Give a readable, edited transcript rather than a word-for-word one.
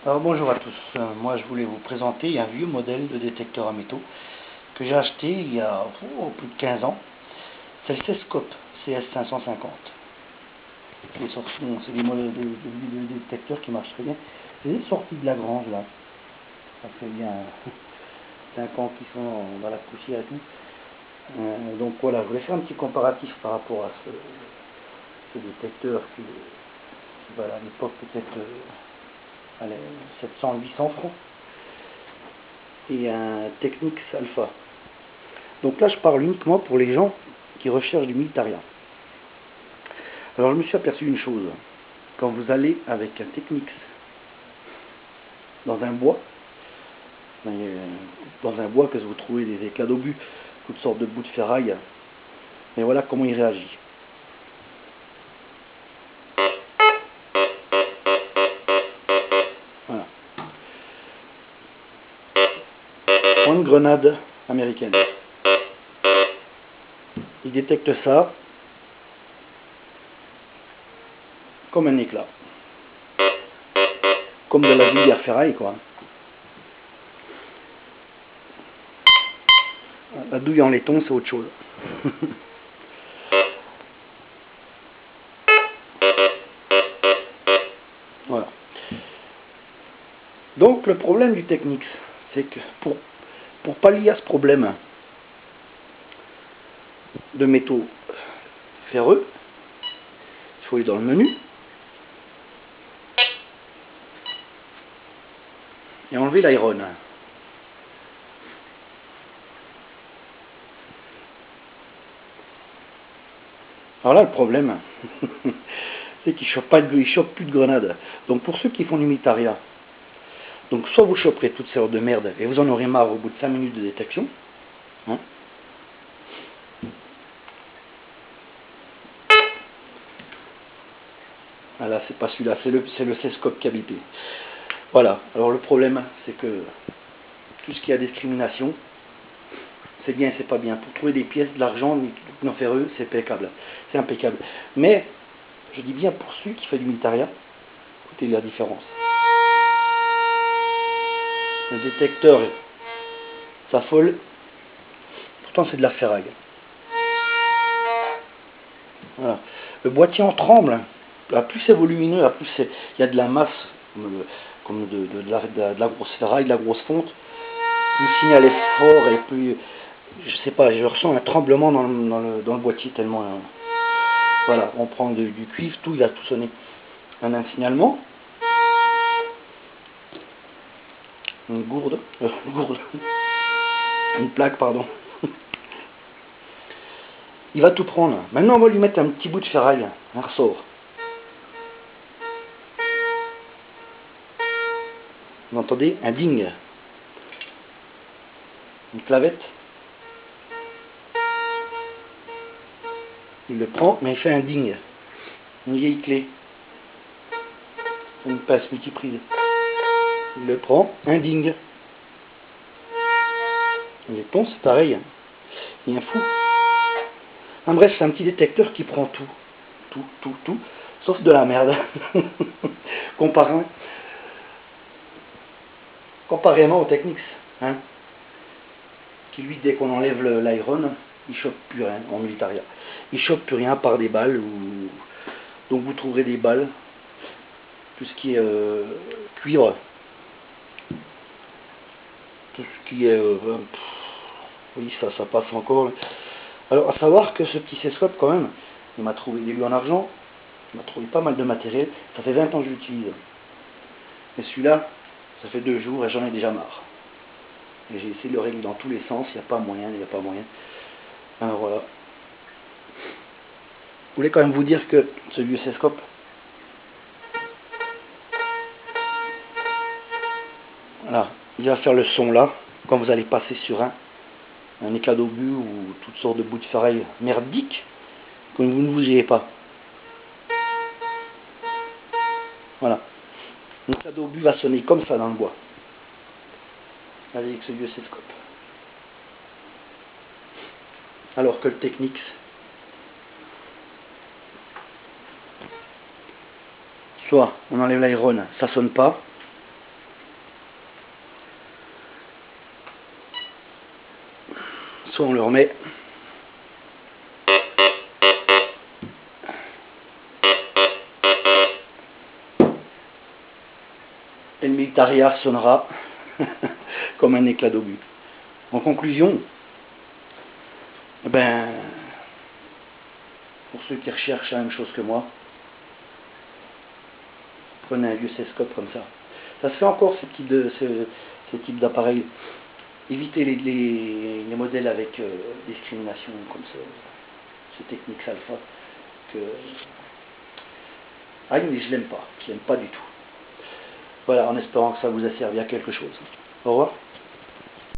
Alors bonjour à tous. Moi je voulais vous présenter un vieux modèle de détecteur à métaux que j'ai acheté il y a plus de 15 ans. C'est le Cescope CS550. C'est des modèles de détecteurs qui marchent très bien. C'est des sorties de la grange là. Ça fait bien 5 ans qu'ils sont dans la poussière et tout. Donc voilà, je voulais faire un petit comparatif par rapport à ce détecteur qui valait à l'époque peut-être 700-800 francs. Et un Technics Alpha. Donc là, je parle uniquement pour les gens qui recherchent du militaria. Alors, je me suis aperçu d'une chose. Quand vous allez avec un Technics dans un bois, que vous trouvez des éclats d'obus, toutes sortes de bouts de ferraille, et voilà comment il réagit. Voilà. Une grenade américaine. Il détecte ça comme un éclat. Comme de la vulgaire ferraille, quoi. La douille en laiton, c'est autre chose. Voilà. Donc, le problème du Technics, c'est que pour pallier à ce problème de métaux ferreux, il faut aller dans le menu et enlever l'iron. Alors là, le problème, c'est qu'il ne chope plus de grenades. Donc pour ceux qui font du militaria, donc soit vous choperez toutes sortes de merde et vous en aurez marre au bout de 5 minutes de détection, hein. Ah là, c'est pas celui-là, c'est le Cescope qui a bipé. Voilà, alors le problème, c'est que tout ce qui a discrimination, c'est bien, c'est pas bien. Pour trouver des pièces, de l'argent, non ferreux, c'est impeccable. C'est impeccable. Mais, je dis bien pour celui qui fait du militaria, écoutez la différence. Le détecteur s'affole, pourtant c'est de la ferraille. Voilà. Le boîtier en tremble. Plus c'est volumineux, plus il y a de la masse, comme de la grosse ferraille, de la grosse fonte, plus le signal est fort et plus, je sais pas, je ressens un tremblement dans le boîtier tellement. Voilà, on prend du cuivre, tout, il a tout sonné. Un signalement, une une plaque, pardon. Il va tout prendre. Maintenant, on va lui mettre un petit bout de ferraille, un ressort. Vous entendez? Un ding. Une clavette. Il le prend, mais il fait un ding. Une vieille clé. Une passe multiprise. Il le prend, un ding. Les ponts, c'est pareil. Il y a un fou. En bref, c'est un petit détecteur qui prend tout, sauf de la merde. Comparément aux Technics, hein, qui lui, dès qu'on enlève l'iron, il chope plus rien en militaria. Il chope plus rien par des balles. Donc vous trouverez des balles, tout ce qui est cuivre, tout ce qui est... oui, ça passe encore. Alors, à savoir que ce petit Cescope, quand même, il m'a trouvé des lui en argent, il m'a trouvé pas mal de matériel, ça fait 20 ans que je l'utilise. Mais celui-là, ça fait 2 jours et j'en ai déjà marre. Et j'ai essayé de le régler dans tous les sens, il n'y a pas moyen, Alors voilà. Je voulais quand même vous dire que ce vieux Cescope, voilà, il va faire le son là, quand vous allez passer sur un éclat d'obus ou toutes sortes de bouts de ferraille merdiques, que vous ne vous gênez pas. Voilà. Un éclat d'obus va sonner comme ça dans le bois. Avec ce vieux Cescope. Alors que le Technics, soit on enlève l'iron, ça sonne pas, morceau, on le remet. Et le Militaria sonnera comme un éclat d'obus. En conclusion, pour ceux qui recherchent la même chose que moi, prenez un vieux céscope comme ça. Ça se fait encore ce type d'appareil. Évitez les modèles avec discrimination comme ça. C'est Technics Alpha que... Ah mais je l'aime pas du tout. Voilà, en espérant que ça vous a servi à quelque chose. Au revoir.